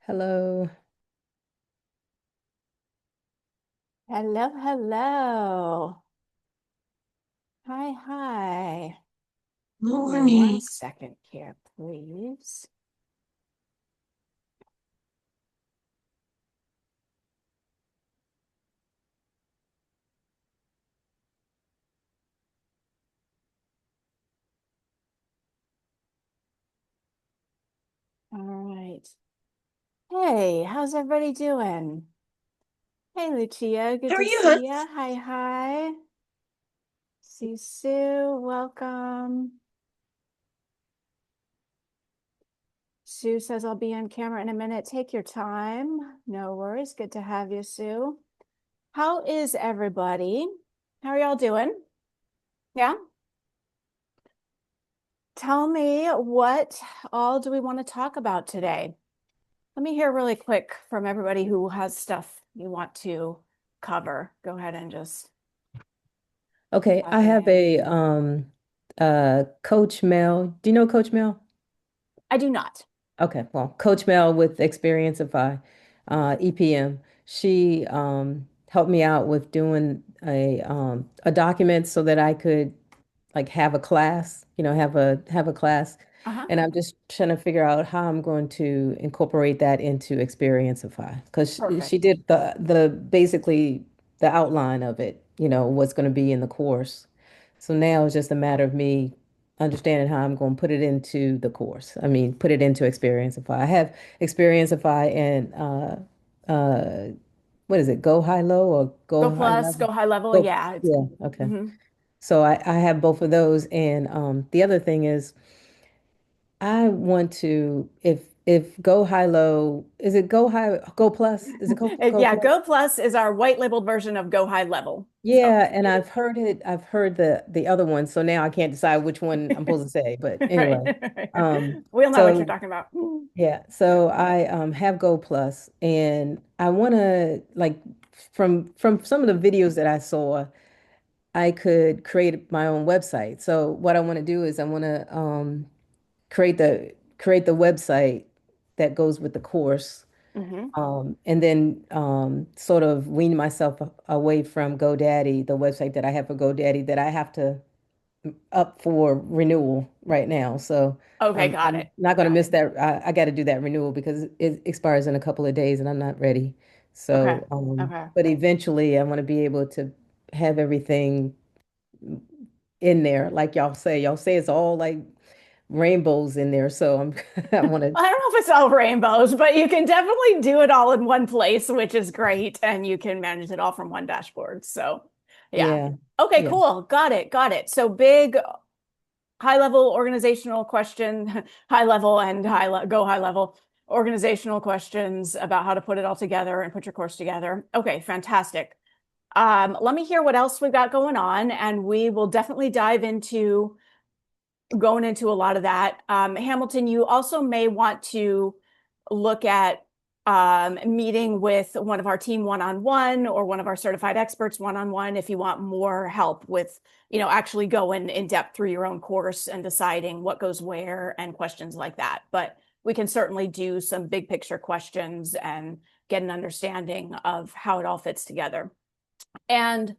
Hello. Hello, hello. Hi, hi. Give me one Morning. second here, please. All right. Hey, how's everybody doing? Hey, Lucia, good How are to you, hon? see ya. Hi, hi. See Sue, welcome. Sue says I'll be on camera in a minute. Take your time. No worries. Good to have you, Sue. How is everybody? How are y'all doing? Yeah? Tell me, what all do we want to talk about today? Let me hear really quick from everybody who has stuff you want to cover. Go ahead and just Okay, type I it have in. a Coach Mel. Do you know Coach Mel? I do not. Okay, well, Coach Mel with Experienceify, EPM. She helped me out with doing a document so that I could like have a class, have a class. Uh-huh. And I'm just trying to figure out how I'm going to incorporate that into Experienceify because she Perfect. did the basically the outline of it, what's going to be in the course. So now it's just a matter of me understanding how I'm going to put it into the course. I mean, put it into Experienceify. I have Experienceify and what is it? Go high low or Go go high plus, level? go high level. Go. Yeah. Yeah. Okay. Mhm. So I have both of those. And the other thing is I want to, if go high low, is it go high, go plus? Is it go Yeah, plus? Go plus is our white labeled version of Go high level. So, Yeah, and I've heard the other one, so now I can't decide which one I'm supposed to say. But right. anyway, We'll know what you're so talking about. yeah, so I have Go Plus, and I want to like from some of the videos that I saw, I could create my own website. So what I want to do is I want to create the website that goes with the course, Hmm. and then sort of wean myself away from GoDaddy, the website that I have for GoDaddy that I have to up for renewal right now. So Okay, got I'm it. not going to Got miss it. that. I got to do that renewal because it expires in a couple of days and I'm not ready. Okay. So, Okay. but eventually I want to be able to have everything in there. Like y'all say it's all like rainbows in there. So I want to, I don't know if it's all rainbows, but you can definitely do it all in one place, which is great. And you can manage it all from one dashboard. So, yeah. yeah, Okay, yeah. cool. Got it. Got it. So, big, high level organizational question, high level and go high level organizational questions about how to put it all together and put your course together. Okay, fantastic. Let me hear what else we've got going on, and we will definitely dive into going into a lot of that. Hamilton, you also may want to look at meeting with one of our team one-on-one or one of our certified experts one-on-one if you want more help with, actually going in depth through your own course and deciding what goes where and questions like that. But we can certainly do some big picture questions and get an understanding of how it all fits together. And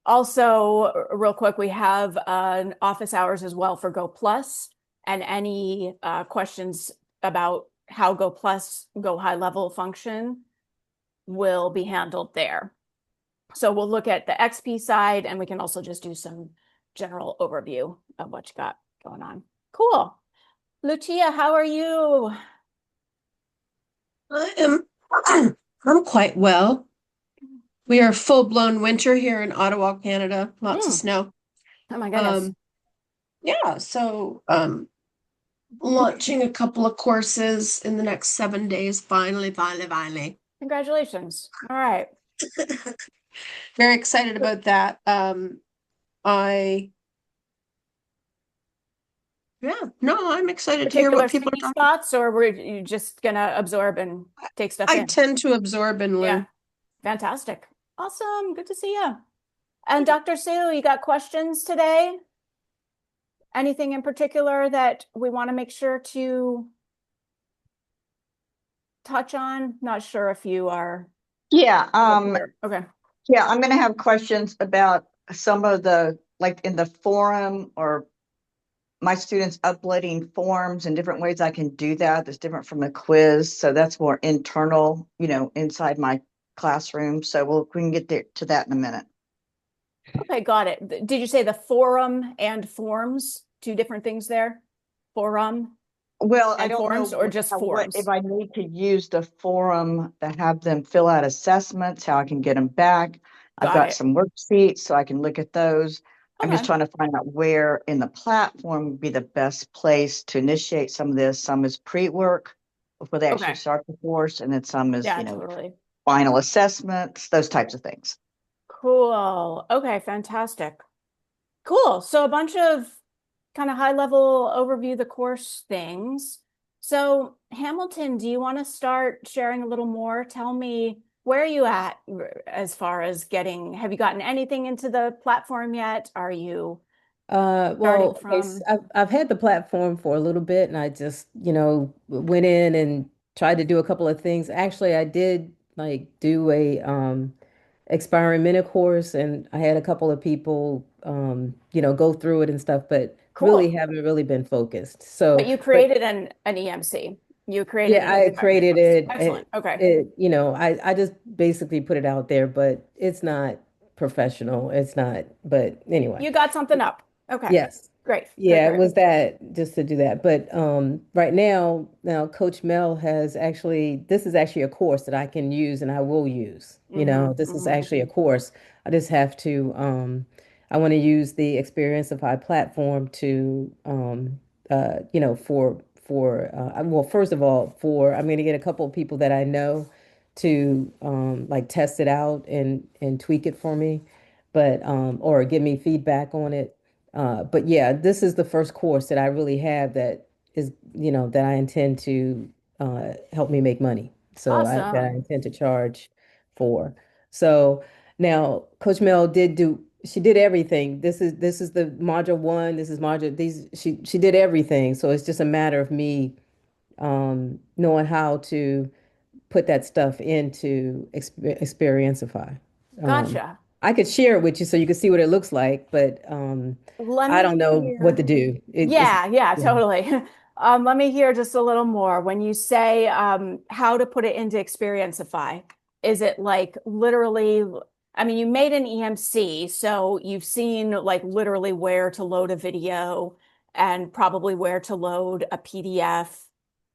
also, real quick, we have an office hours as well for Go Plus, and any questions about how Go Plus, Go High Level function will be handled there. So we'll look at the XP side, and we can also just do some general overview of what you got going on. Cool. Lucia, how are you? I am I'm quite well. We are full-blown winter here in Ottawa, Canada. Lots of Mm, snow. oh my goodness. Um, yeah, so launching a couple of courses in the next 7 days. Finally, finally, finally. Congratulations. All right. Very excited about that. I yeah, no, I'm excited to hear Particular what people are sticky talking. spots, or were you just gonna absorb and take stuff I in? tend to absorb and Yeah. learn. Fantastic. Awesome. Good to see you. And Dr. Sue, you got questions today? Anything in particular that we want to make sure to touch on? Not sure if you are Yeah, able to. Okay. yeah, I'm gonna have questions about some of the, like in the forum or my students uploading forms and different ways I can do that. That's different from a quiz. So that's more internal, inside my classroom. So we can get there to that in a minute. Okay, got it. Did you say the forum and forms? Two different things there? Forum Well, I and don't forms, know or just what if forms? I need to use the forum to have them fill out assessments, how I can get them back. I've Got got it. some worksheets so I can look at those. I'm just Okay, trying to find out where in the platform would be the best place to initiate some of this. Some is pre-work before they actually okay. start the course, and then some is, Yeah, totally. final assessments, those types of things. Cool. Okay, fantastic. Cool. So a bunch of kind of high level overview the course things. So Hamilton, do you want to start sharing a little more? Tell me where are you at as far as have you gotten anything into the platform yet? Are you starting Okay, from I've had the platform for a little bit and I just, went in and tried to do a couple of things. Actually, I did like do a experimental course and I had a couple of people go through it and stuff, but really cool? haven't really been focused. But So, you but created an EMC. You created yeah, an I experiment created course. it. Excellent. Okay. I just basically put it out there, but it's not professional. It's not, but anyway. You got something up. Okay. Yes. Great. Great, Yeah, it great. was that just to do that. But right now Coach Mel has actually this is actually a course that I can use and I will use. Mm-hmm. This is Mm-hmm. actually a course. I just have to I want to use the Experienceify platform to for well, first of all, for I'm going to get a couple of people that I know to like test it out and tweak it for me, but or give me feedback on it. But yeah, this is the first course that I really have that is, that I intend to help me make money. That I Awesome. intend to charge for. So now Coach Mel she did everything. This is the module one. This is module these she did everything. So it's just a matter of me knowing how to put that stuff into Experienceify. Um, Gotcha. I could share it with you so you can see what it looks like, but Let I me don't know what to hear. do. It's Yeah, yeah, yeah. totally. Let me hear just a little more. When you say how to put it into Experienceify, is it like literally, I mean, you made an EMC, so you've seen like literally where to load a video and probably where to load a PDF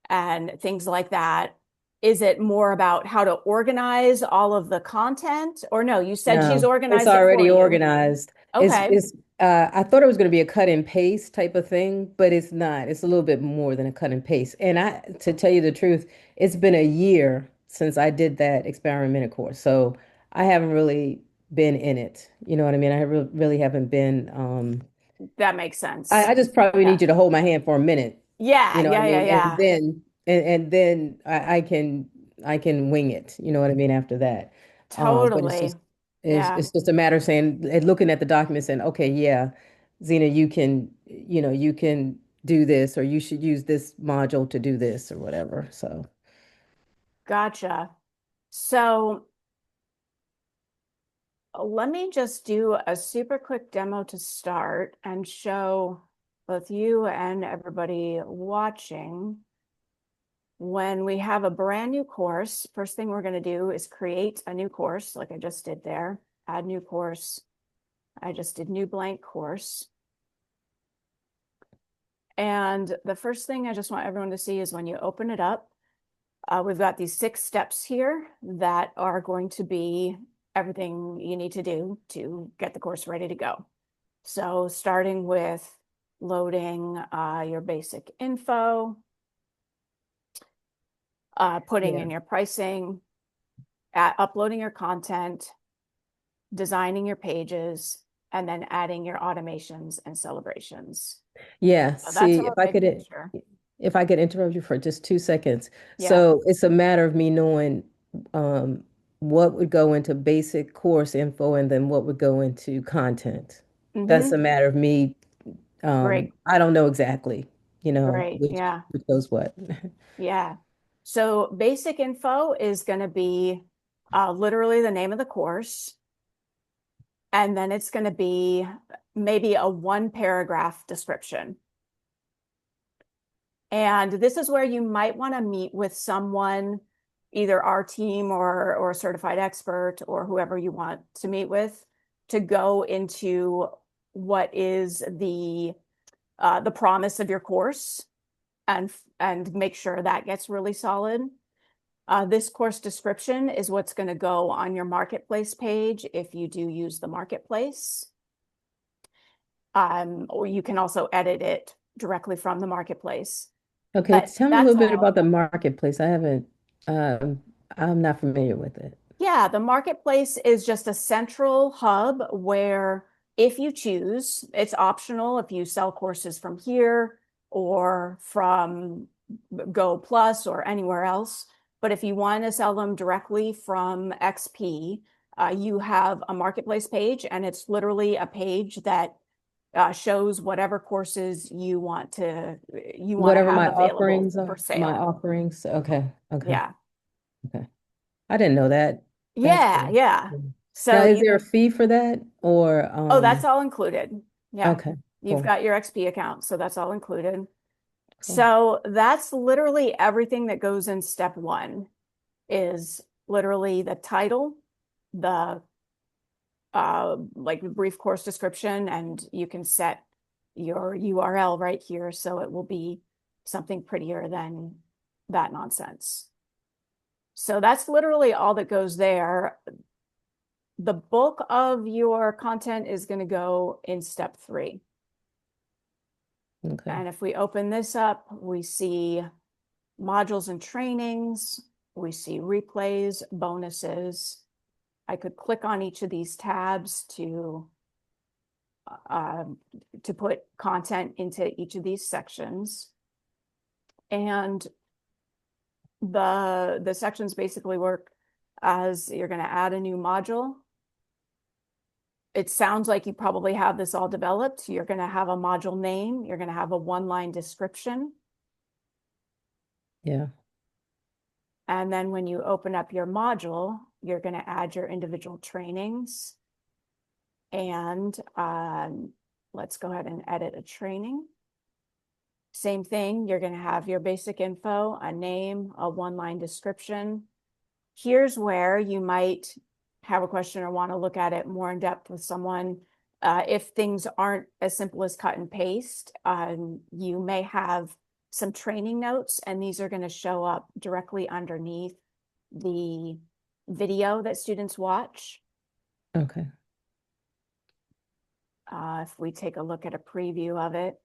and things like that. Is it more about how to organize all of the content? Or no, you said she's No, it's organized it for already you. organized. Okay. I thought it was going to be a cut and paste type of thing, but it's not. It's a little bit more than a cut and paste. And to tell you the truth, it's been a year since I did that experimental course. So I haven't really been in it. You know what I mean? Really haven't been, That makes sense. I just probably Yeah. need you to hold my hand for a minute. Yeah, You know what I yeah, yeah, mean? And yeah. then I can wing it. You know what I mean? After that, but Totally. Yeah. it's just a matter of saying and looking at the document saying, okay, yeah, Zena, you can do this, or you should use this module to do this, or whatever. So Gotcha. So let me just do a super quick demo to start and show both you and everybody watching. When we have a brand new course, first thing we're going to do is create a new course, like I just did there. Add new course. I just did new blank course. And the first thing I just want everyone to see is when you open it up, we've got these 6 steps here that are going to be everything you need to do to get the course ready to go. So starting with loading your basic info, putting yeah, in your pricing, uploading your content, designing your pages, and then adding your automations and celebrations. yeah. So that's See, our big picture. if I could interrupt you for just 2 seconds. Yeah. So it's a matter of me knowing um, what would go into basic course info and then what would go into content. That's Mm-hmm. a matter of me. Great. I don't know exactly, Great. which Yeah. goes what. Yeah. So basic info is going to be literally the name of the course. And then it's going to be maybe a 1-paragraph description. And this is where you might want to meet with someone, either our team or a certified expert or whoever you want to meet with, to go into what is the promise of your course and make sure that gets really solid. This course description is what's going to go on your marketplace page if you do use the marketplace. Or you can also edit it directly from the marketplace. Okay, But tell me a that's little bit all. about the marketplace. I haven't, I'm not familiar with it. Yeah, the marketplace is just a central hub where if you choose, it's optional if you sell courses from here or from Go Plus or anywhere else. But if you want to sell them directly from XP, you have a marketplace page, and it's literally a page that shows whatever courses you want to Whatever have my available offerings are, for my sale. offerings. Okay, okay, Yeah. okay. I didn't know that. That's Yeah, cool. yeah. Yeah. Now, So is there a fee for that or oh, that's all included. Yeah. okay, You've cool, got your XP account, so that's all included. cool. So that's literally everything that goes in step 1 is literally the title, the like brief course description, and you can set your URL right here so it will be something prettier than that nonsense. So that's literally all that goes there. The bulk of your content is going to go in step 3. Okay. And if we open this up, we see modules and trainings, we see replays, bonuses. I could click on each of these tabs uh, to put content into each of these sections. And the sections basically work as you're going to add a new module. It sounds like you probably have this all developed. You're going to have a module name. You're going to have a 1-line description. Yeah. And then when you open up your module, you're going to add your individual trainings. And let's go ahead and edit a training. Same thing, you're going to have your basic info, a name, a 1-line description. Here's where you might have a question or want to look at it more in depth with someone. If things aren't as simple as cut and paste, you may have some training notes, and these are going to show up directly underneath the video that students watch. Okay. If we take a look at a preview of it.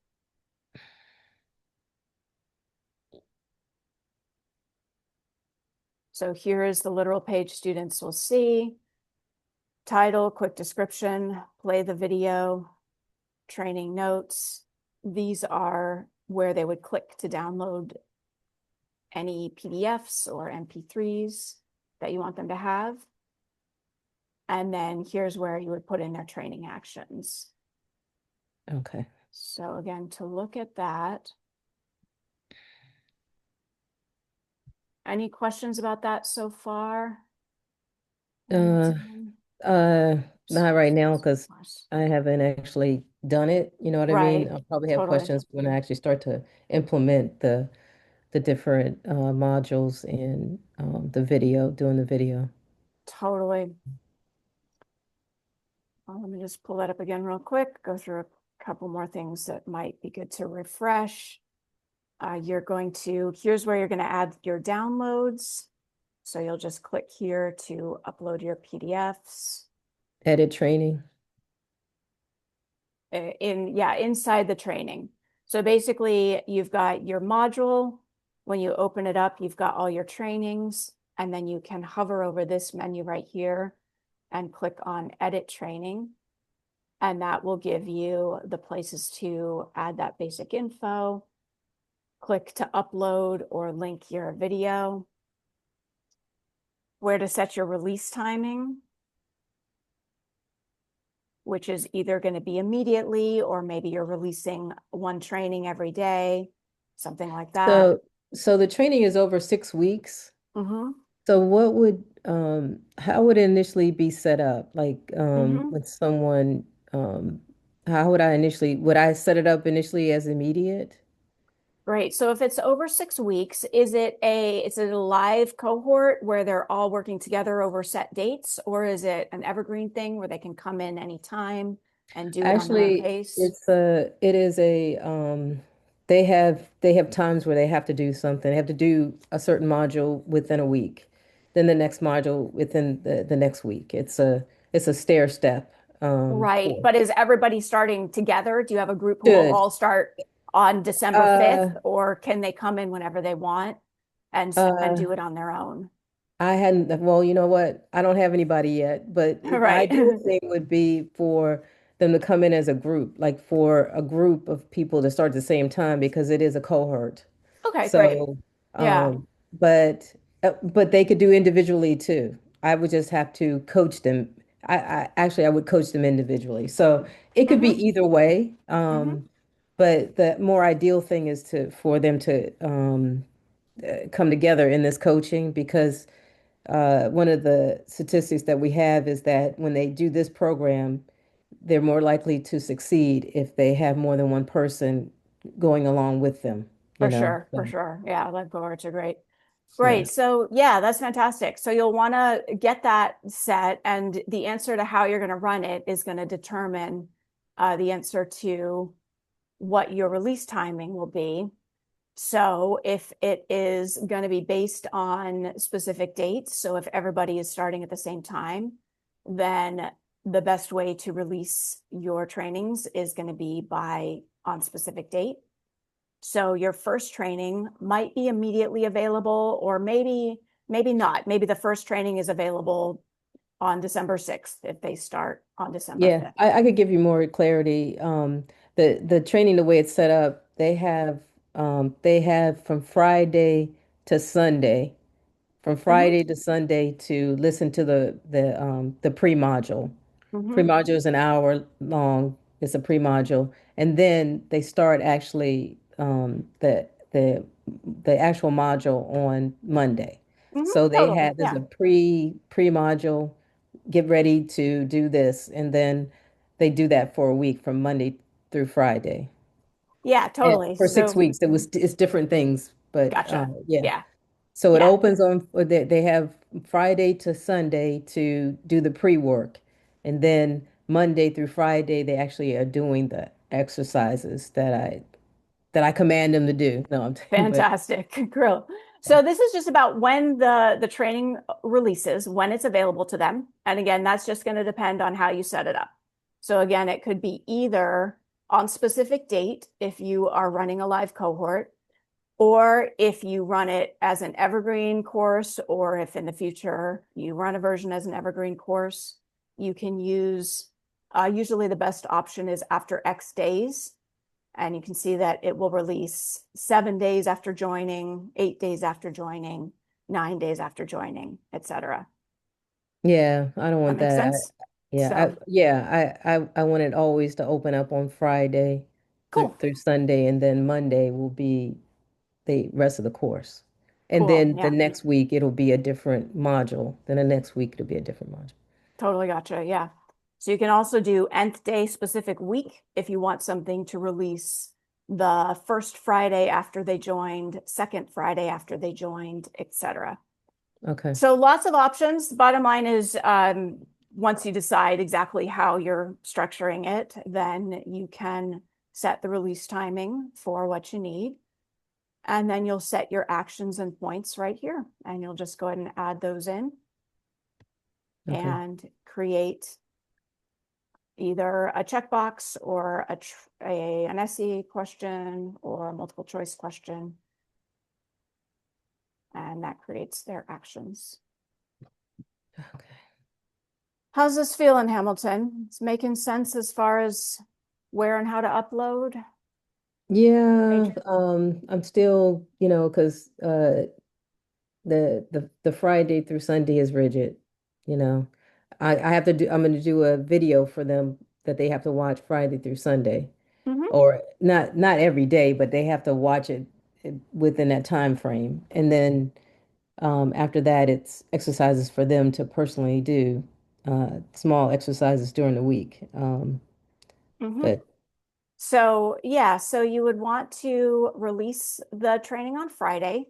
So here is the literal page students will see. Title, quick description, play the video, training notes. These are where they would click to download any PDFs or MP3s that you want them to have. And then here's where you would put in their training actions. Okay. So again, to look at that. Any questions about that so far? Uh, not right now because I haven't actually done it. You know what I mean? Right, I'll probably have totally, questions when I actually start to implement the different modules in the video, doing the video. totally. Let me just pull that up again real quick, go through a couple more things that might be good to refresh. Here's where you're going to add your downloads. So you'll just click here to upload your PDFs. Edit training. Inside the training. So basically you've got your module. When you open it up, you've got all your trainings, and then you can hover over this menu right here and click on edit training. And that will give you the places to add that basic info. Click to upload or link your video. Where to set your release timing, which is either going to be immediately or maybe you're releasing one training every day, something like that. So So the training is over 6 weeks. Mm-hmm. So how would it initially be set up? Like, Mm-hmm. with someone, how would I set it up initially as immediate? Great. So if it's over 6 weeks, is it a live cohort where they're all working together over set dates, or is it an evergreen thing where they can come in anytime and do it on their own Actually, pace? it is they have times where they have to do something. They have to do a certain module within a week, then the next module within the next week. It's a stair step Right. course. But is everybody starting together? Do you have a group who will Good. all start on December Uh 5th, or can they come in whenever they want and uh do it on their own? I hadn't, well, you know what? I don't have anybody yet, but the Right. ideal thing would be for them to come in as a group, like for a group of people to start at the same time because it is a cohort. Okay, great. So, Yeah. but they could do individually too. I would just have to coach them. I would coach them individually. So it could be Mm-hmm. either way. Mm-hmm. But the more ideal thing is for them to come together in this coaching because one of the statistics that we have is that when they do this program, they're more likely to succeed if they have more than one person going along with them, you For know? sure, for So, sure. Yeah, live cohorts are great. yeah. Great. So yeah, that's fantastic. So you'll want to get that set, and the answer to how you're going to run it is going to determine the answer to what your release timing will be. So if it is going to be based on specific dates, so if everybody is starting at the same time, then the best way to release your trainings is going to be by on specific date. So your first training might be immediately available, or maybe not. Maybe the first training is available on December 6th if they start on December Yeah, 5th. I could give you more clarity. The training, the way it's set up, they have from Friday to Sunday, from Mm-hmm, Friday to Sunday to listen to the pre-module. mm-hmm, Pre-module is an hour long. It's a pre-module, and then they start actually the actual module on Monday. mm-hmm, So totally. there's Yeah. a pre-module, get ready to do this, and then they do that for a week from Monday through Friday. Yeah, And totally. for six So weeks, it's different things, but gotcha. yeah. Yeah. So it Yeah. opens on, they have Friday to Sunday to do the pre-work. And then Monday through Friday, they actually are doing the exercises that I command them to do. No, but Fantastic. Grill. So this is just about when the training releases, when it's available to them. And again, that's just going to depend on how you set it up. So again, it could be either on specific date if you are running a live cohort, or if you run it as an evergreen course, or if in the future you run a version as an evergreen course, you can use, usually the best option is after X days. And you can see that it will release 7 days after joining, 8 days after joining, 9 days after joining, etc. yeah, I don't That want makes that. sense. So I want it always to open up on Friday through cool, through Sunday, and then Monday will be the rest of the course. And cool. then the Yeah, next week it'll be a different module. Then the next week it'll be a different module. totally gotcha. Yeah. So you can also do nth day specific week if you want something to release the first Friday after they joined, second Friday after they joined, etc. Okay. So lots of options. Bottom line is, once you decide exactly how you're structuring it, then you can set the release timing for what you need. And then you'll set your actions and points right here. And you'll just go ahead and add those in Okay. and create either a checkbox or an essay question or a multiple choice question. And that creates their actions. Okay. How's this feeling, Hamilton? It's making sense as far as where and how to upload? Yeah, Major. I'm still, because the Friday through Sunday is rigid, you know. I'm gonna do a video for them that they have to watch Friday through Sunday. Mm-hmm. Or not every day, but they have to watch it within that time frame. And then after that, it's exercises for them to personally do, small exercises during the week. Mhm. But So yeah, so you would want to release the training on Friday.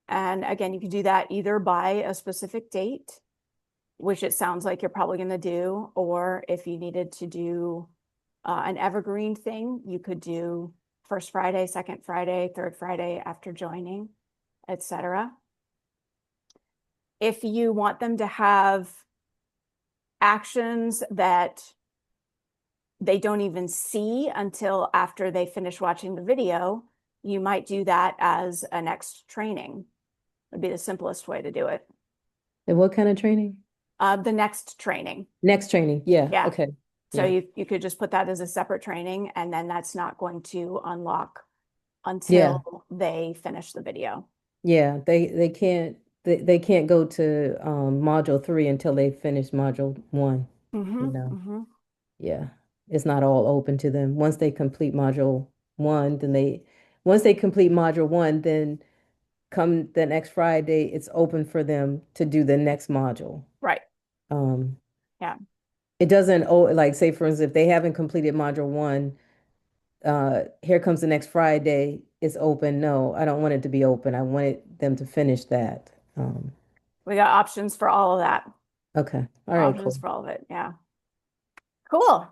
And again, you can do that either by a specific date, which it sounds like you're probably going to do, or if you needed to do an evergreen thing, you could do first Friday, second Friday, third Friday after joining, etc. If you want them to have actions that they don't even see until after they finish watching the video, you might do that as a next training. Would be the simplest way to do it. and what kind of training? The next training. Next training. Yeah. Yeah. Okay. So Yeah. you could just put that as a separate training, and then that's not going to unlock Yeah. until they finish the video. Yeah. They can't go to module 3 until they finish module 1, you Mm-hmm, know. mm-hmm. Yeah. It's not all open to them. Once they complete module 1, once they complete module 1, then come the next Friday, it's open for them to do the next module. Right. Um, Yeah. it doesn't, oh, like say for instance, if they haven't completed module 1, here comes the next Friday, it's open. No, I don't want it to be open. I wanted them to finish that. We got options for all of that. Okay. All right, Options cool. for all of it. Yeah. Cool.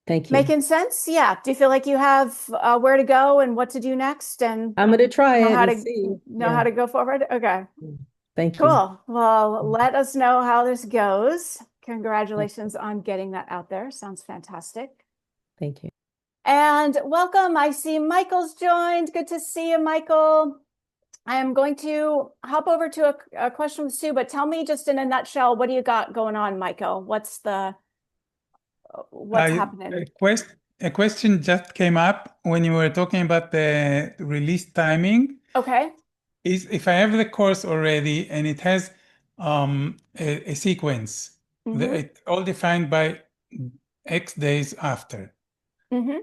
Thank you. Making sense? Yeah. Do you feel like you have where to go and what to do next and I'm gonna try know it how and to see. know how Yeah. to go forward? Okay. Thank you. Cool. Well, let us know how this goes. Congratulations on getting that out there. Sounds fantastic. Thank you. And welcome. I see Michael's joined. Good to see you, Michael. I am going to hop over to a question with Sue, but tell me just in a nutshell, what do you got going on, Michael? What's I, happening? a question just came up when you were talking about the release timing. Okay. Is if I have the course already and it has a sequence, Mm-hmm. it all defined by X days after. Mm-hmm.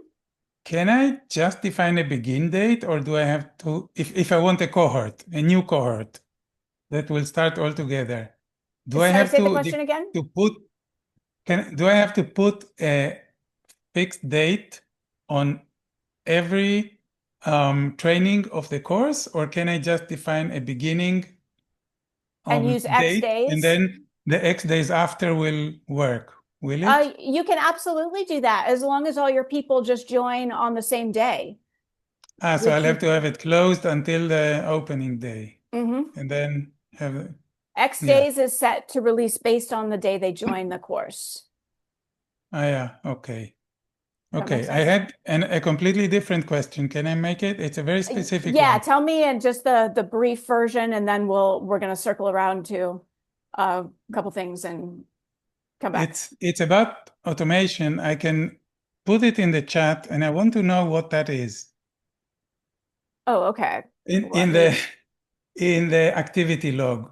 Can I just define a begin date, or do I have to, if I want a cohort, a new cohort that will start all together, do I Sorry, have say the question again. to put, do I have to put a fixed date on every training of the course, or can I just define a beginning And use X date and days. then the X days after will work? Will it? You can absolutely do that as long as all your people just join on the same day. So I'll have to have it closed until the opening day Mm-hmm. and then have, X yeah. days is set to release based on the day they join the course. Yeah, okay. That make Okay, I sense? had a completely different question. Can I make it? It's a very specific Yeah, one. tell me in just the brief version, and then we're gonna circle around to a couple things and come back. It's about automation. I can put it in the chat, and I want to know what that is. Oh, okay. In Let in me. the in the activity log,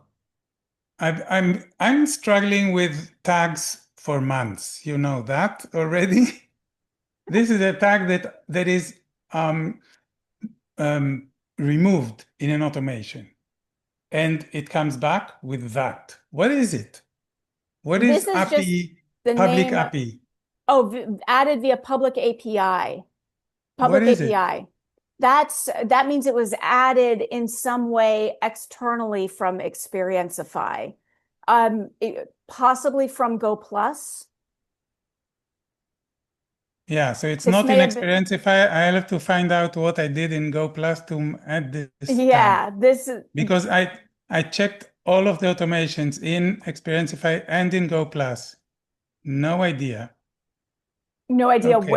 I'm struggling with tags for months. You know that already. This is a tag that is um, removed in an automation, and it comes back with that. What is it? What This is is just API, the public name. API? Added via public API. What Public is it? API. That means it was added in some way externally from Experienceify, possibly from Go Plus. Yeah, so it's This not may in have been, Experienceify. I'll have to find out what I did in Go Plus to add this tag. yeah, this Because I checked all of the automations in Experienceify and in Go Plus. No idea. no idea Okay.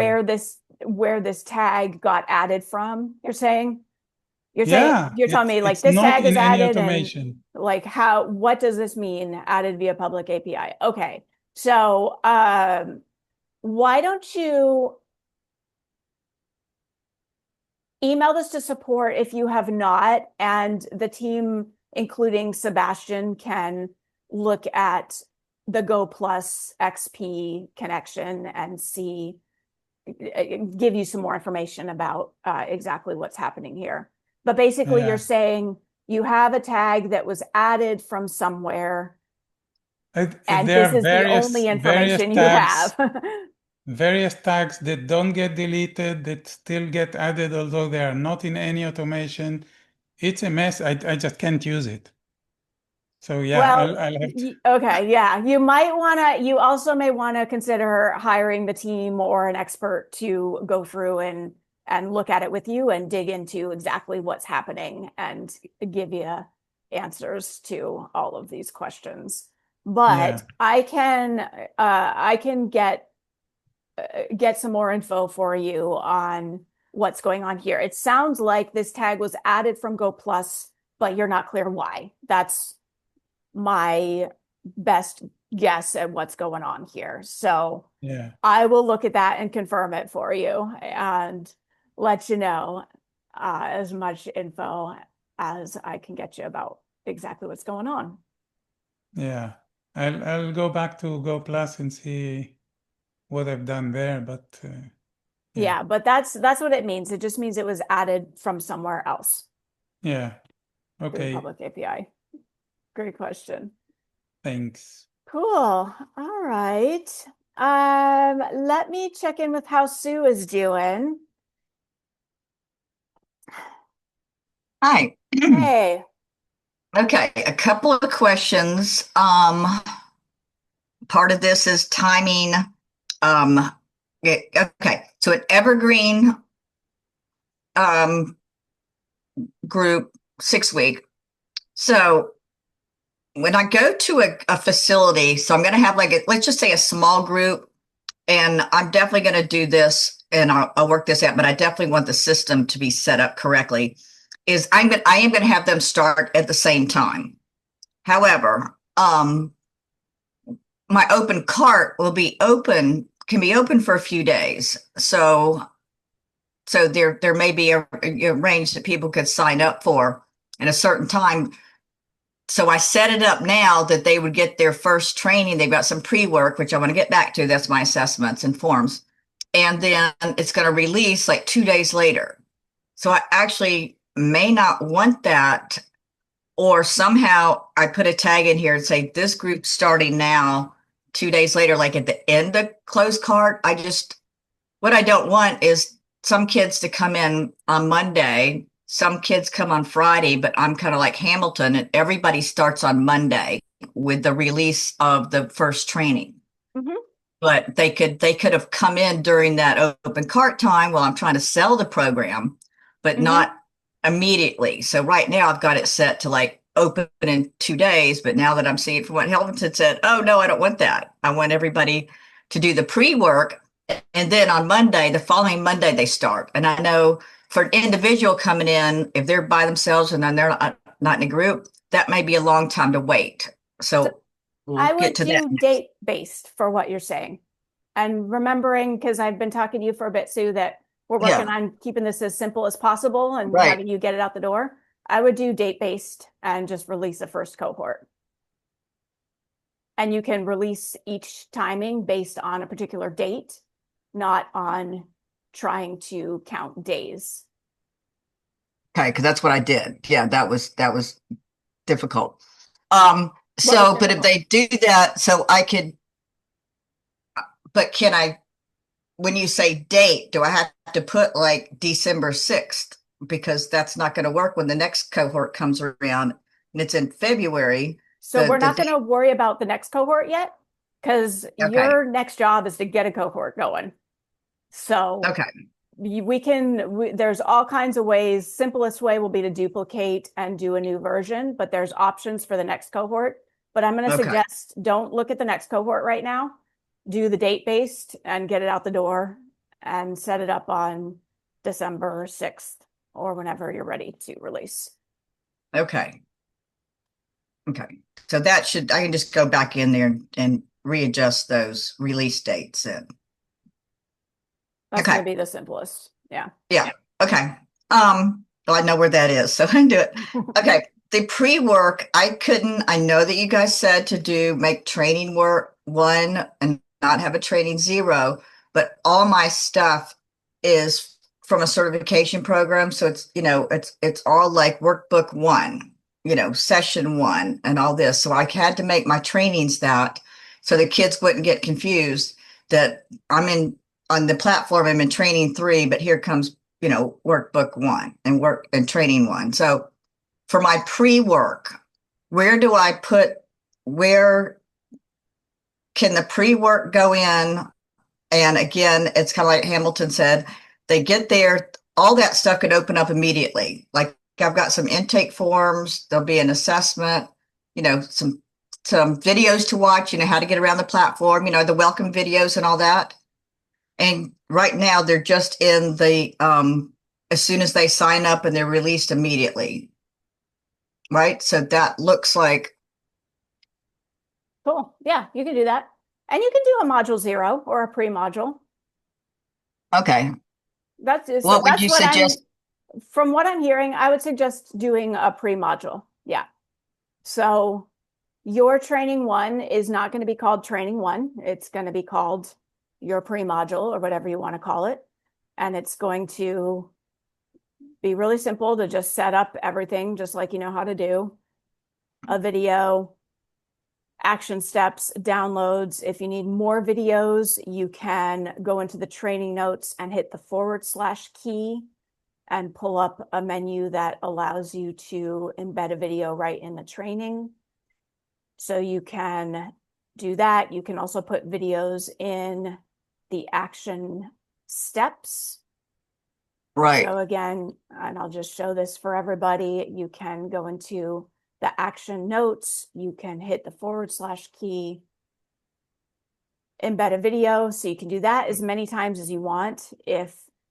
where this tag got added from. Yeah, You're telling me like it's this not tag is in any added and automation. like what does this mean added via public API? Okay. So why don't you email this to support if you have not, and the team, including Sebastian, can look at the Go Plus XP connection and give you some more information about exactly what's happening here. But basically Yeah. you're saying you have a tag that was added from somewhere and There this are is the only various information you tags, have. various tags that don't get deleted, that still get added, although they are not in any automation. It's a mess. I just can't use it. So yeah, Well, I'll have to. okay, yeah. You also may want to consider hiring the team or an expert to go through and look at it with you and dig into exactly what's happening and give you answers to all of these questions. Yeah, But I can get some more info for you on what's going on here. It sounds like this tag was added from Go Plus, but you're not clear why. That's my best guess at what's going on here. So yeah, I will look at that and confirm it for you and let you know as much info as I can get you about exactly what's going on. yeah. I'll go back to Go Plus and see what I've done there, but yeah, Yeah, but that's what it means. It just means it was added from somewhere else yeah. to the Okay, public API. Great question. thanks. Cool. All right. Let me check in with how Sue is doing. Hi. Hey. Okay, a couple of questions. Part of this is timing. Okay, so an evergreen group 6 week. So when I go to a facility, so I'm going to have like let's just say a small group, and I'm definitely going to do this, and I'll work this out. But I definitely want the system to be set up correctly. I am going to have them start at the same time. However, my open cart can be open for a few days. So there may be a range that people could sign up for at a certain time. So I set it up now that they would get their first training. They've got some pre-work, which I want to get back to. That's my assessments and forms. And then it's going to release like 2 days later. So I actually may not want that. Or somehow I put a tag in here and say, this group's starting now, 2 days later, like at the end of closed cart. What I don't want is some kids to come in on Monday, some kids come on Friday, but I'm kind of like Hamilton and everybody starts on Monday with the release of the first training. Mhm. But they could have come in during that open cart time while I'm trying to sell the program, but not immediately. So right now I've got it set to like open in 2 days, but now that I'm seeing from what Hamilton said, oh no, I don't want that. I want everybody to do the pre-work, and then on Monday, the following Monday, they start. And I know for an individual coming in, if they're by themselves and then they're not in a group, that may be a long time to wait. So So we'll I get would to that do next. date based for what you're saying. And remembering, because I've been talking to you for a bit, Sue, that we're working Yeah, on keeping this as simple as possible and right. having you get it out the door. I would do date based and just release a first cohort. And you can release each timing based on a particular date, not on trying to count days. Okay, because that's what I did. Yeah, that was difficult. What was But if difficult? they do that, so I could, but can I, when you say date, do I have to put like December 6th? Because that's not going to work when the next cohort comes around and it's in February. So we're The not going date, to worry about the next cohort yet, because okay, your next job is to get a cohort going. So okay, there's all kinds of ways. Simplest way will be to duplicate and do a new version, but there's options for the next cohort. But I'm going to okay, suggest don't look at the next cohort right now. Do the date based and get it out the door and set it up on December 6th or whenever you're ready to release. okay, okay. So I can just go back in there and readjust those release dates then. That's going Okay. to be the simplest. Yeah. Yeah. Okay. Well, I know where that is, so I can do it. Okay. The pre-work, I know that you guys said to make training work 1 and not have a training 0, but all my stuff is from a certification program. So it's, it's all like workbook 1, session 1 and all this. So I had to make my trainings that so the kids wouldn't get confused that on the platform, I'm in training 3, but here comes, workbook 1 and training 1. So for my pre-work, where can the pre-work go in? And again, it's kind of like Hamilton said, they get there, all that stuff could open up immediately. Like I've got some intake forms, there'll be an assessment, some videos to watch, how to get around the platform, the welcome videos and all that. And right now they're just in the as soon as they sign up and they're released immediately. Right? So that looks like Cool. Yeah, you can do that. And you can do a module 0 or a pre-module. okay. That's What would you suggest? From what I'm hearing, I would suggest doing a pre-module. Yeah. So your training 1 is not going to be called training 1. It's going to be called your pre-module or whatever you want to call it. And it's going to be really simple to just set up everything just like you know how to do. A video, action steps, downloads. If you need more videos, you can go into the training notes and hit the / key and pull up a menu that allows you to embed a video right in the training. So you can do that. You can also put videos in the action steps. Right. So again, and I'll just show this for everybody, you can go into the action notes, you can hit the / key, embed a video. So you can do that as many times as you want.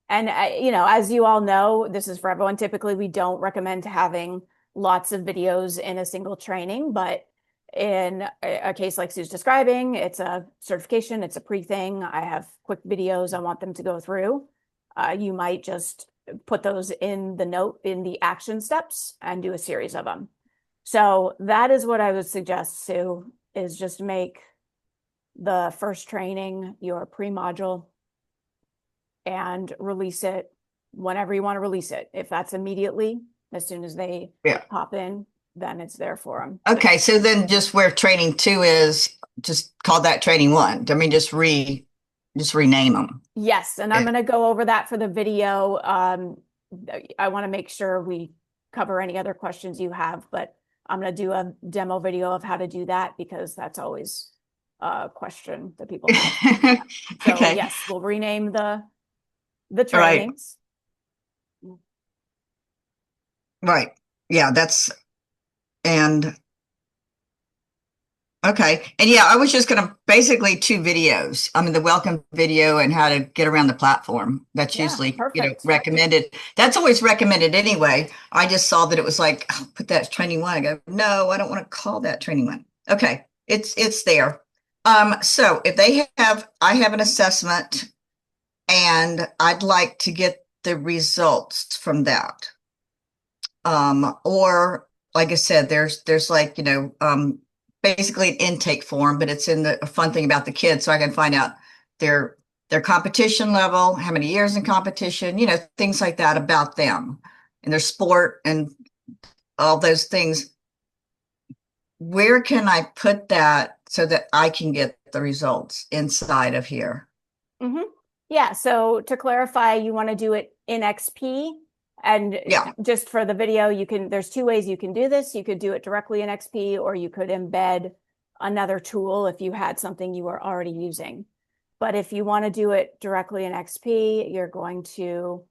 And as you all know, this is for everyone. Typically, we don't recommend having lots of videos in a single training, but in a case like Sue's describing, it's a certification, it's a pre-thing. I have quick videos I want them to go through. You might just put those in the note in the action steps and do a series of them. So that is what I would suggest, Sue, is just make the first training your pre-module and release it whenever you want to release it. If that's immediately, as soon as they hop in, then it's there for them. Okay, so then just where training 2 is, just call that training 1. I mean, just rename them. Yes, and I'm going to go over that for the video. I want to make sure we cover any other questions you have, but I'm going to do a demo video of how to do that because that's always a question that people have. So Okay. yes, we'll rename the trainings. Right. Yeah, okay. And yeah, I was just going to basically 2 videos. I mean, the welcome video and how to get around the platform. That's usually, recommended. That's always recommended anyway. I just saw that it was like, oh, put that as training 1. I go, no, I don't want to call that training 1. Okay. It's there. So if I have an assessment and I'd like to get the results from that. Or like I said, there's like, basically an intake form, but it's in a fun thing about the kids. So I can find out their competition level, how many years in competition, things like that about them and their sport and all those things. Where can I put that so that I can get the results inside of here? Mm-hmm. Yeah. So to clarify, you want to do it in XP. And just for the video, there's 2 ways you can do this. You could do it directly in XP, or you could embed another tool if you had something you were already using. But if you want to do it directly in XP, you're going to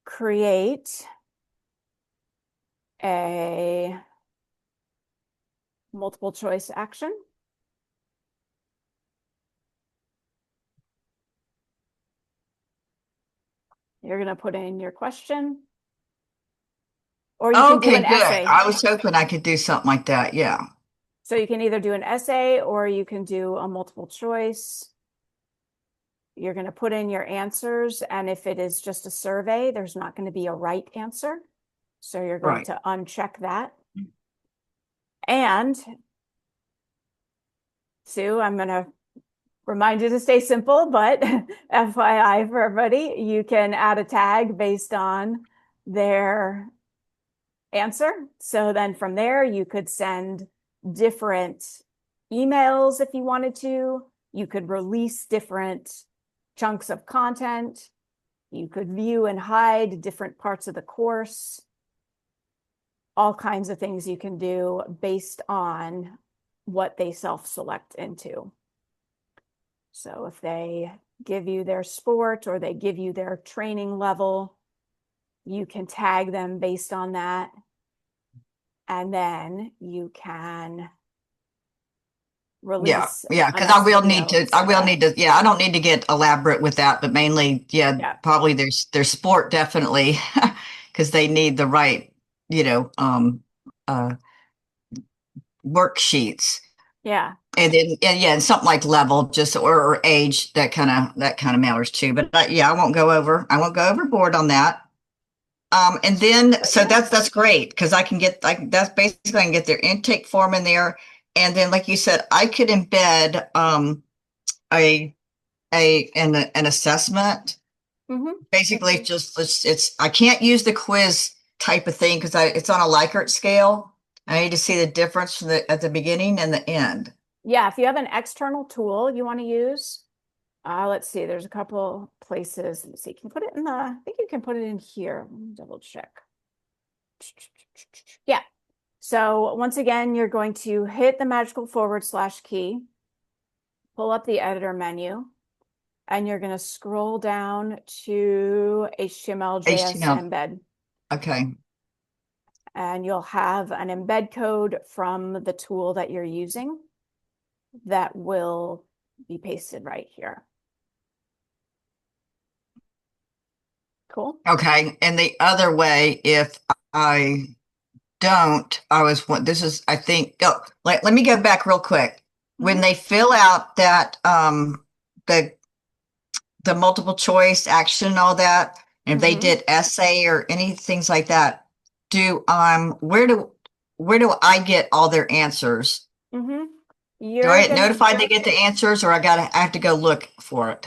create a multiple choice action. You're going to put in your question. Or you can do an essay. I was hoping I could do something like that. Yeah. So you can either do an essay or you can do a multiple choice. You're going to put in your answers. And if it is just a survey, there's not going to be a right answer. So you're going to uncheck that. And Sue, I'm going to Remind you to stay simple, but FYI for everybody, you can add a tag based on their answer. So then from there, you could send different emails if you wanted to. You could release different chunks of content. You could view and hide different parts of the course. All kinds of things you can do based on what they self-select into. So if they give you their sport or they give you their training level, you can tag them based on that. And then you can release because a I will video, need to, yeah, I don't need to get elaborate with that, but mainly, Yeah. probably their sport definitely, because they need the right, uh, worksheets. Yeah. And then, and something like level, just or age, that kind of matters too. But I won't go overboard on that. And then, so that's great because I can get that's basically I can get their intake form in there, and then like you said, I could embed a an assessment. Mm-hmm. Basically, it's I can't use the quiz type of thing because it's on a Likert scale. I need to see the difference from at the beginning and the end. Yeah, if you have an external tool you want to use, let's see, there's a couple places. Let's see, you can put it in I think you can put it in here. Let me double check. Yeah. So once again, you're going to hit the magical / key, pull up the editor menu, and you're going to scroll down to HTML/JS HTML. embed. Okay. And you'll have an embed code from the tool that you're using that will be pasted right here. Cool. Okay. And the other way, if I don't, I think, let me go back real quick. When they fill out that, the multiple choice action and all that, and if they did essay or any things like that, where do I get all their answers? Mm-hmm. Do I get notified they get the answers, or I have to go look for it?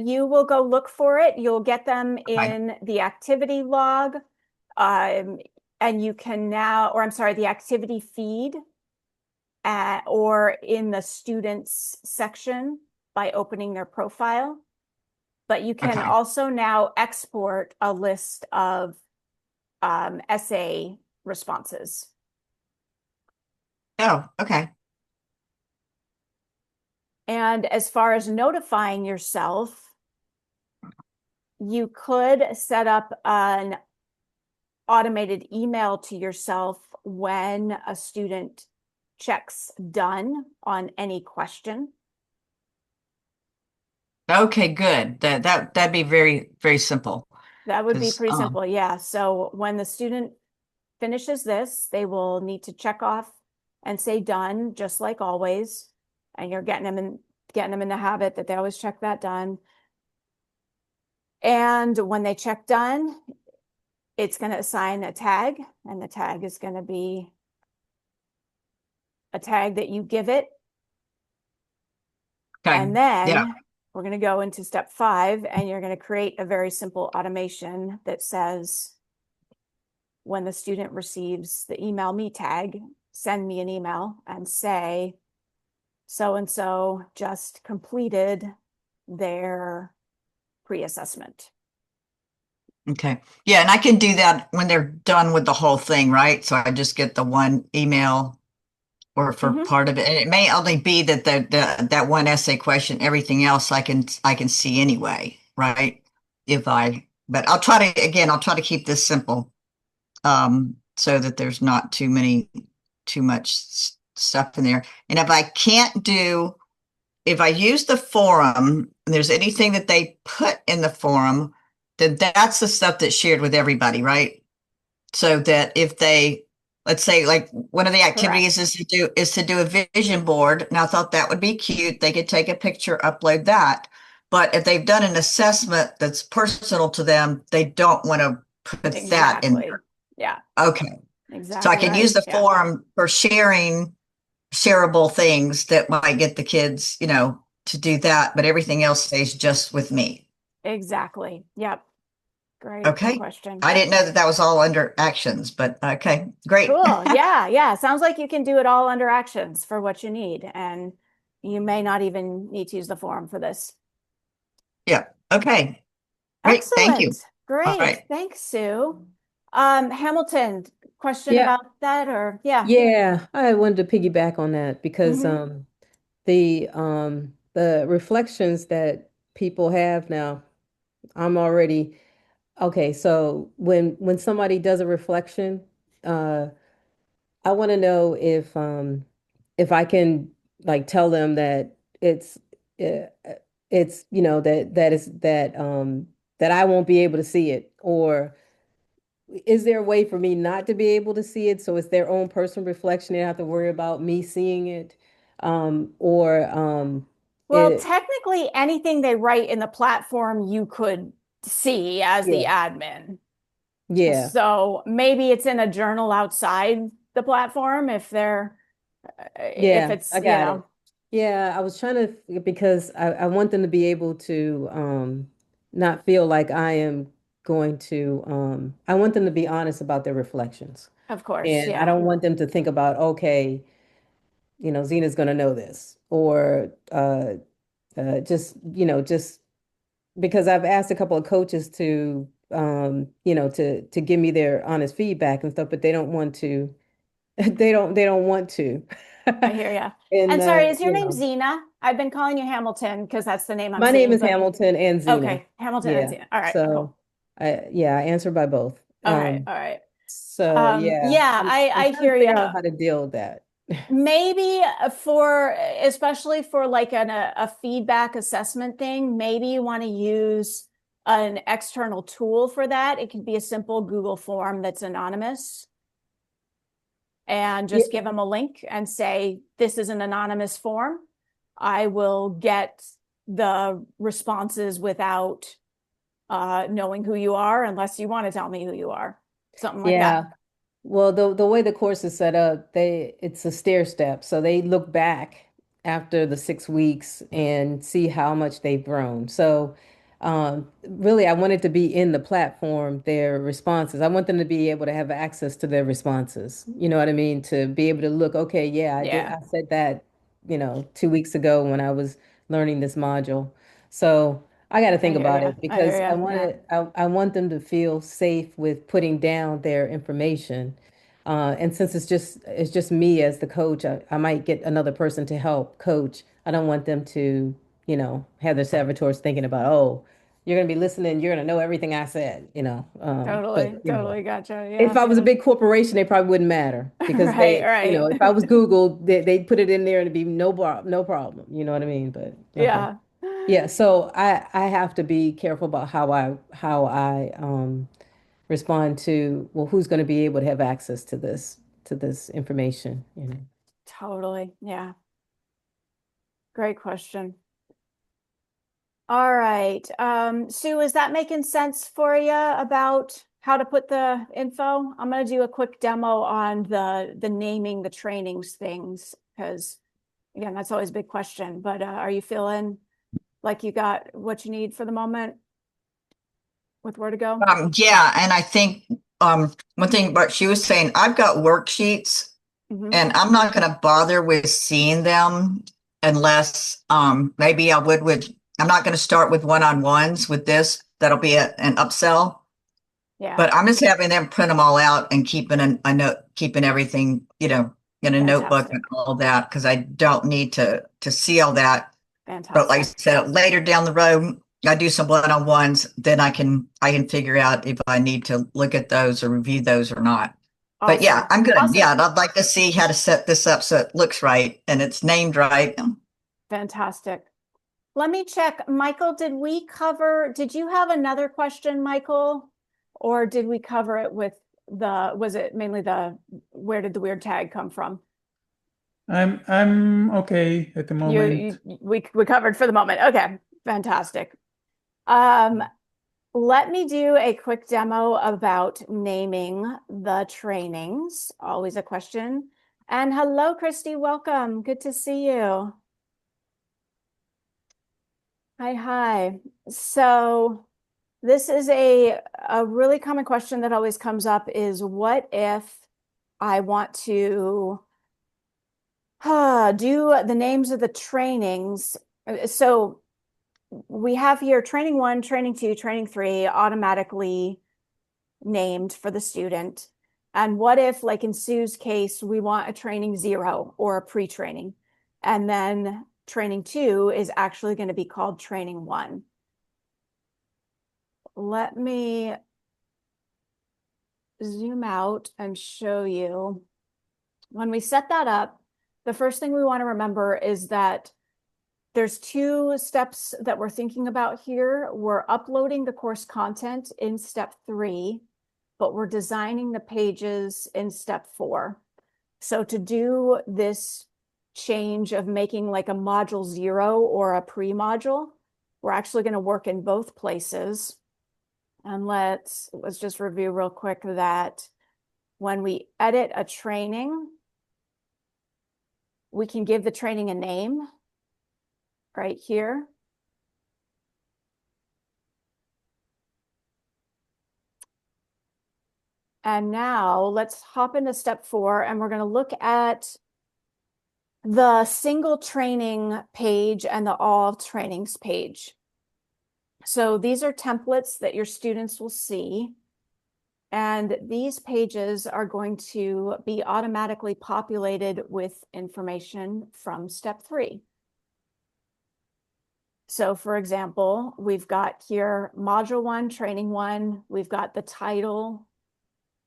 You will go look for it. You'll get them in the activity log. And you can now, or I'm sorry, the activity feed, or in the students section by opening their profile. But you can also now export a list of essay responses. Oh, okay. And as far as notifying yourself, you could set up an automated email to yourself when a student checks done on any question. Okay, good. That'd be very, very simple. That would be pretty simple, yeah. So when the student finishes this, they will need to check off and say done, just like always. And you're getting them in the habit that they always check that done. And when they check done, it's going to assign a tag, and the tag is going to be a tag that you give it. Okay. And then we're going to go into step 5, and you're going to create a very simple automation that says, when the student receives the email me tag, send me an email and say, so-and-so just completed their pre-assessment. Okay. Yeah, and I can do that when they're done with the whole thing, right? So I just get the one email or for part of it. And it may only be that that one essay question, everything else I can see anyway, right? But I'll try to keep this simple. So that there's not too much stuff in there. And if I use the forum and there's anything that they put in the forum, then that's the stuff that's shared with everybody, right? So that if let's say like one of the activities is to do a vision board. And I thought that would be cute. They could take a picture, upload that. But if they've done an assessment that's personal to them, they don't want to put that in there. Yeah. Okay. Exactly. So I can use the forum for sharing shareable things that might get the kids, to do that, but everything else stays just with me. Exactly. Yep. Great Okay. question. I didn't know that that was all under actions, but okay, great. Cool. Yeah. Yeah. Sounds like you can do it all under actions for what you need. And you may not even need to use the form for this. Yeah. Okay. Great. Thank you. Excellent. All Great. right. Thanks, Sue. Hamilton, question Yeah, about that or yeah. yeah. I wanted to piggyback on that because Mhm. the reflections that people have now, I'm already okay. So when somebody does a reflection, uh, I want to know if I can like tell them that uh, it's that I won't be able to see it, or is there a way for me not to be able to see it? So it's their own personal reflection. They don't have to worry about me seeing it. Or Well, it technically anything they write in the platform you could see as the yeah, admin. yeah, So maybe it's in a journal outside the platform if yeah, it's, I got it. Yeah, I was trying to because I want them to be able to not feel like I am going to I want them to be honest about their reflections. of course, And I yeah. don't want them to think about, okay, Zena's going to know this, or just because I've asked a couple of coaches to, to give me their honest feedback and stuff, but they don't want to, they don't want to. I hear you. And, And sorry, is your name Zena? I've been calling you Hamilton because that's the name I'm my name seeing, is but Hamilton and Zena. okay, Hamilton and Yeah. Zena. All right, So cool. I answer by both. All right, all right. So yeah, Yeah, I'm I trying to hear you. figure out how to deal with that. Maybe especially for like a feedback assessment thing, maybe you want to use an external tool for that. It could be a simple Google form that's anonymous and Yeah, just give them a link and say, this is an anonymous form. I will get the responses without knowing who you are, unless you want to tell me who you are. Something like that. yeah. Well, the way the course is set up, it's a stair step. So they look back after the 6 weeks and see how much they've grown. So really, I want it to be in the platform, their responses. I want them to be able to have access to their responses. You know what I mean? To be able to look, okay, yeah, Yeah, I said that, 2 weeks ago when I was learning this module. So I got to I think hear about you. it I hear because I you. want Yeah, to, I want them to feel safe with putting down their information. And since it's just me as the coach, I might get another person to help coach. I don't want them to, have their saboteurs thinking about, oh, you're going to be listening, you're going to know everything I said. But totally, totally gotcha. if Yeah. I was a big corporation, they probably wouldn't matter because Right, right. if I was Google, they'd put it in there and it'd be no problem. You know what I mean? But okay. Yeah, Yeah, so I have to be careful about how I respond to, well, who's going to be able to have access to this information. totally. Yeah. Great question. All right. Sue, is that making sense for you about how to put the info? I'm going to do a quick demo on the naming the trainings things because again, that's always a big question. But are you feeling like you got what you need for the moment with where to go? Yeah, and I think one thing but she was saying, I've got worksheets Mhm. and I'm not going to bother with seeing them unless maybe I would with I'm not going to start with one-on-ones with this. That'll be an upsell. Yeah, But I'm just having them print them all out and keeping a note, keeping everything, in a notebook and fantastic. all that because I don't need to see all that. But like I Fantastic. said, later down the road, I do some one-on-ones, then I can figure out if I need to look at those or review those or not. But yeah, Awesome. I'm good. Awesome. Yeah, I'd like to see how to set this up so it looks right and it's named right. Fantastic. Let me check. Michael, did you have another question, Michael? Or did we cover it with was it mainly where did the weird tag come from? I'm okay at the moment. We covered for the moment. Okay, fantastic. Um, let me do a quick demo about naming the trainings. Always a question. And hello, Christy, welcome. Good to see you. Hi. So this is a really common question that always comes up is what if I want to do the names of the trainings? So we have here training 1, training 2, training 3 automatically named for the student. And what if, like in Sue's case, we want a training 0 or a pre-training, and then training 2 is actually going to be called training 1. Let me zoom out and show you. When we set that up, the first thing we want to remember is that there's 2 steps that we're thinking about here. We're uploading the course content in step 3, but we're designing the pages in step 4. So to do this change of making like a module 0 or a pre-module, we're actually going to work in both places. And let's just review real quick that when we edit a training, we can give the training a name right here. And now let's hop into step 4, and we're going to look at the single training page and the all trainings page. So these are templates that your students will see. And these pages are going to be automatically populated with information from step 3. So for example, we've got here module 1, training 1. We've got the title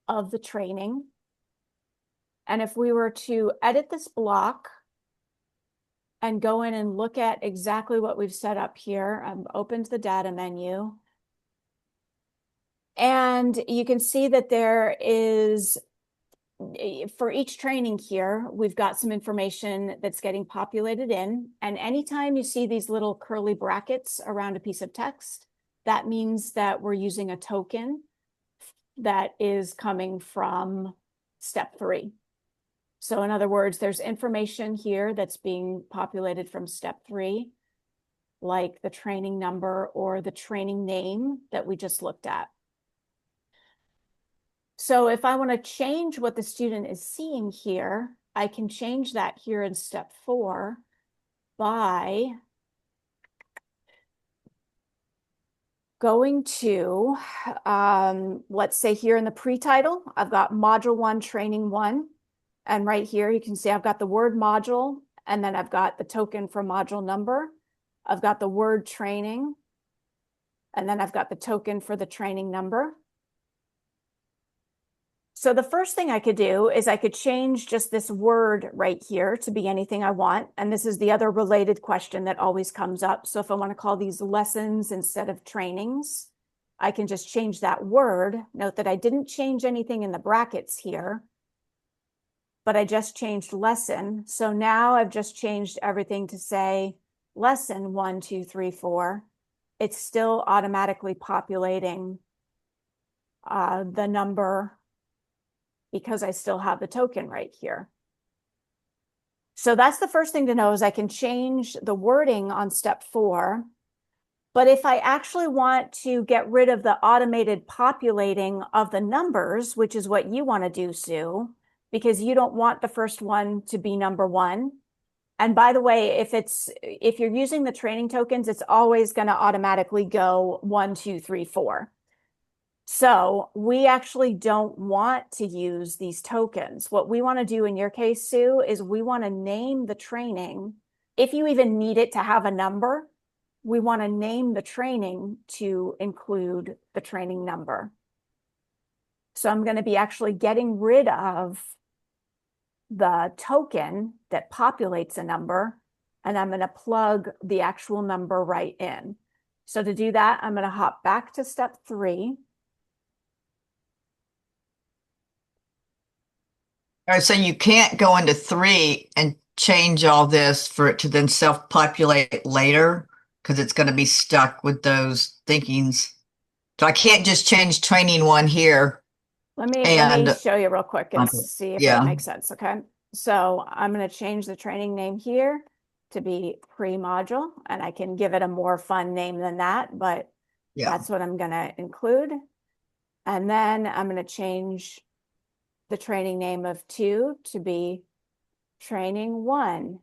of the training. And if we were to edit this block and go in and look at exactly what we've set up here, I've opened the data menu. And you can see that there is, for each training here, we've got some information that's getting populated in. And anytime you see these little curly brackets around a piece of text, that means that we're using a token that is coming from step 3. So in other words, there's information here that's being populated from step 3, like the training number or the training name that we just looked at. So if I want to change what the student is seeing here, I can change that here in step 4 by going to, let's say here in the pre-title, I've got module 1, training 1. And right here, you can see I've got the word module, and then I've got the token for module number. I've got the word training, and then I've got the token for the training number. So the first thing I could do is I could change just this word right here to be anything I want. And this is the other related question that always comes up. So if I want to call these lessons instead of trainings, I can just change that word. Note that I didn't change anything in the brackets here, but I just changed lesson. So now I've just changed everything to say lesson 1, 2, 3, 4. It's still automatically populating the number because I still have the token right here. So that's the first thing to know is I can change the wording on step 4. But if I actually want to get rid of the automated populating of the numbers, which is what you want to do, Sue, because you don't want the first one to be number 1. And by the way, if you're using the training tokens, it's always going to automatically go 1, 2, 3, 4. So we actually don't want to use these tokens. What we want to do in your case, Sue, is we want to name the training. If you even need it to have a number, we want to name the training to include the training number. So I'm going to be actually getting rid of the token that populates a number, and I'm going to plug the actual number right in. So to do that, I'm going to hop back to step 3. All right, so you can't go into 3 and change all this for it to then self-populate later because it's going to be stuck with those thinkings. So I can't just change training 1 here. Let me And show you real quick and see if yeah. that makes sense. Okay. So I'm going to change the training name here. to be pre-module, and I can give it a more fun name than that, but Yeah. that's what I'm going to include. And then I'm going to change the training name of 2 to be training 1,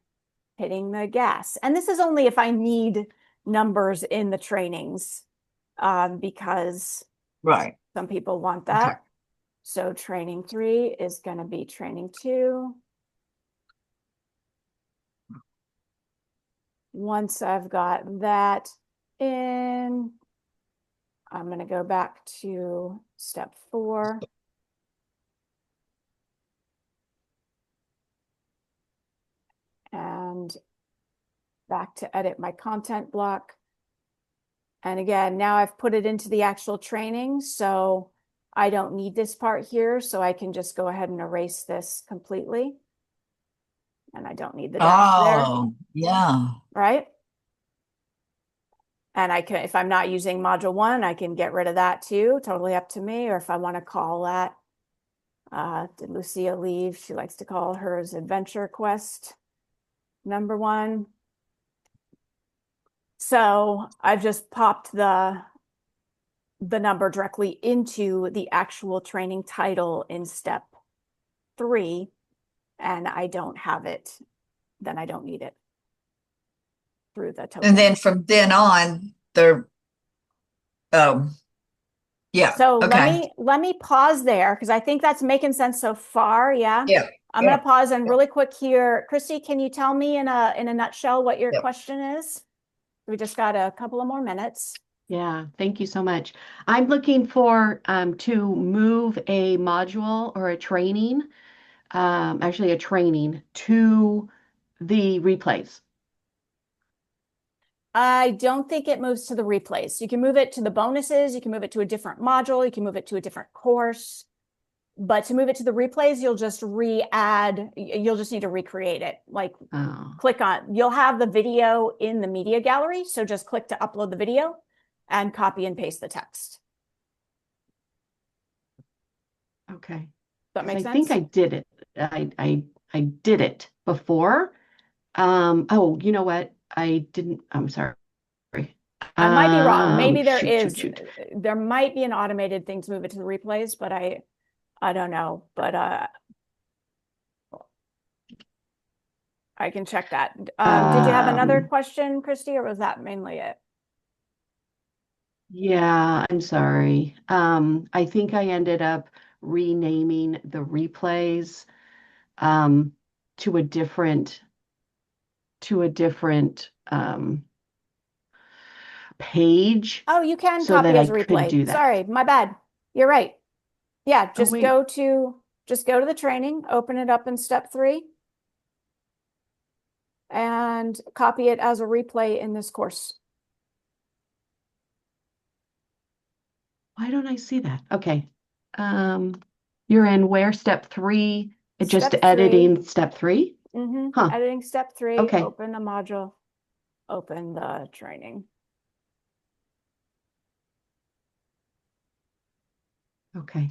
hitting the gas. And this is only if I need numbers in the trainings, because Right. some people want Okay. that. So training 3 is going to be training 2. Once I've got that in, I'm going to go back to step 4. And back to edit my content block. And again, now I've put it into the actual training, so I don't need this part here, so I can just go ahead and erase this completely. And I don't need the dash there, Oh, yeah. right? And I can, if I'm not using module 1, I can get rid of that too, totally up to me. Or if I want to call that, did Lucia leave? She likes to call hers Adventure Quest number 1. So I've just popped the number directly into the actual training title in step 3, and I don't have it, then I don't need it through the token. And then from then on, they're, yeah. So Okay. let me pause there because I think that's making sense so far. Yeah. Yeah. I'm Yeah. going to pause and really quick here. Christy, can you tell me in a nutshell what your Yep. question is? We just got a couple of more minutes. Yeah, thank you so much. I'm looking for to move a module or a training, actually a training to the replays. I don't think it moves to the replays. You can move it to the bonuses. You can move it to a different module. You can move it to a different course. But to move it to the replays, you'll just re-add. You'll just need to recreate it. Like click on, you'll have the video in the media gallery. So just click to upload the video and copy and paste the text. Okay. That makes I sense? think I did it. I did it before. Oh, you know what? I didn't. I'm sorry. I might be wrong. Maybe there is. Shoot. There might be an automated thing to move it to the replays, but I don't know. But I can check that. Did you have another question, Christy, or was that mainly it? Yeah, I'm sorry. I think I ended up renaming the replays to a different page. Oh, you can so copy that as I a could replay. do that. Sorry, my bad. You're right. Yeah, Oh, wait. just go to the training, open it up in step 3, and copy it as a replay in this course. Why don't I see that? Okay. You're in where? Step 3? Just Step 3. editing step 3? Huh. Editing step 3, Okay. open the module, open the training. Okay.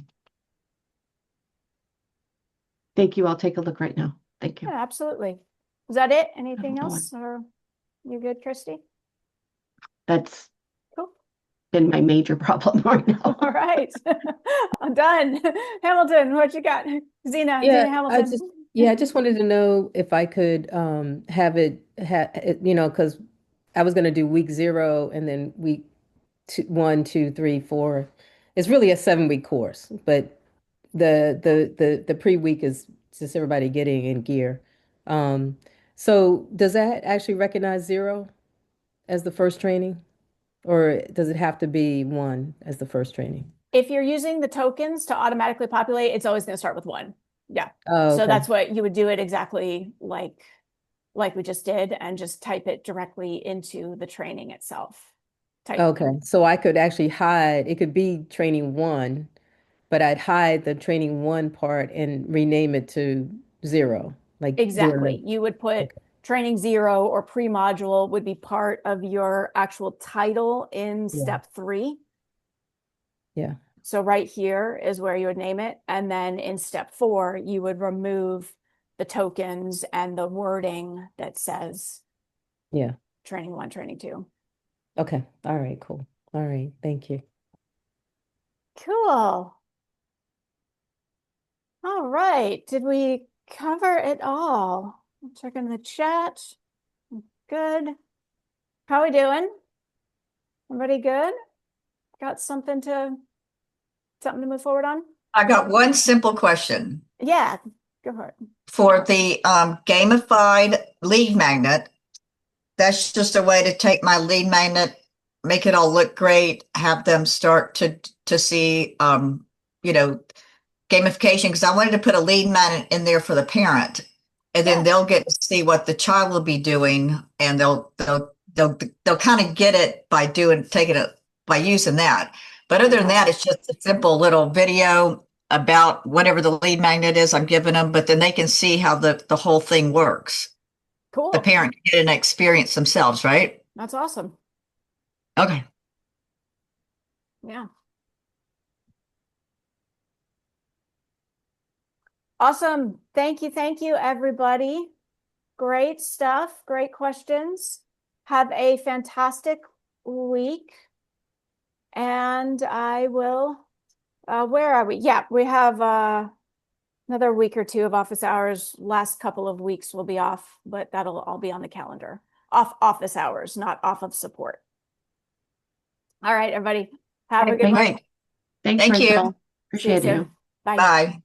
Thank you. I'll take a look right now. Thank you. Yeah, absolutely. Is that it? Anything Hold on. else? Or you good, Christy? That's Cool. been my major problem right now. All right. I'm done. Hamilton, what you got? Zena Hamilton. I just wanted to know if I could have it, because I was going to do week 0 and then week 1, 2, 3, 4. It's really a 7-week course, but the pre-week is just everybody getting in gear. Um, so does that actually recognize 0 as the first training, or does it have to be 1 as the first training? If you're using the tokens to automatically populate, it's always going to start with 1. Yeah. Oh, So okay. that's what you would do it exactly like we just did, and just type it directly into the training itself. Okay, so I could actually hide, it could be training 1, but I'd hide the training 1 part and rename it to 0, like Exactly. doing You would put training 0 or pre-module would be part of your actual title in step 3. Yeah. So right here is where you would name it. And then in step 4, you would remove the tokens and the wording that says Yeah. training 1, training 2. Okay. All right, cool. All right. Thank you. Cool. All right. Did we cover it all? I'm checking the chat. Good. How we doing? Everybody good? Got something to move forward on? I got one simple question. Yeah, go for it. For the gamified lead magnet, that's just a way to take my lead magnet, make it all look great, have them start to see you know, gamification, because I wanted to put a lead magnet in there for the parent, and then Yeah. they'll get to see what the child will be doing, and they'll kind of get it by taking it by using that. But other than that, it's just a simple little video about whatever the lead magnet is I'm giving them, but then they can see how the whole thing works. Cool. The parent can get an experience themselves, right? That's awesome. Okay. Yeah. Awesome. Thank you, everybody. Great stuff. Great questions. Have a fantastic week. And I will, where are we? Yeah, we have another week or 2 of office hours. Last couple of weeks will be off, but that'll all be on the calendar. Off office hours, not off of support. All right, everybody. Have a good Thanks. one. Great. Thanks, Thank you. Rachel. See you Appreciate soon. you. Bye. Bye.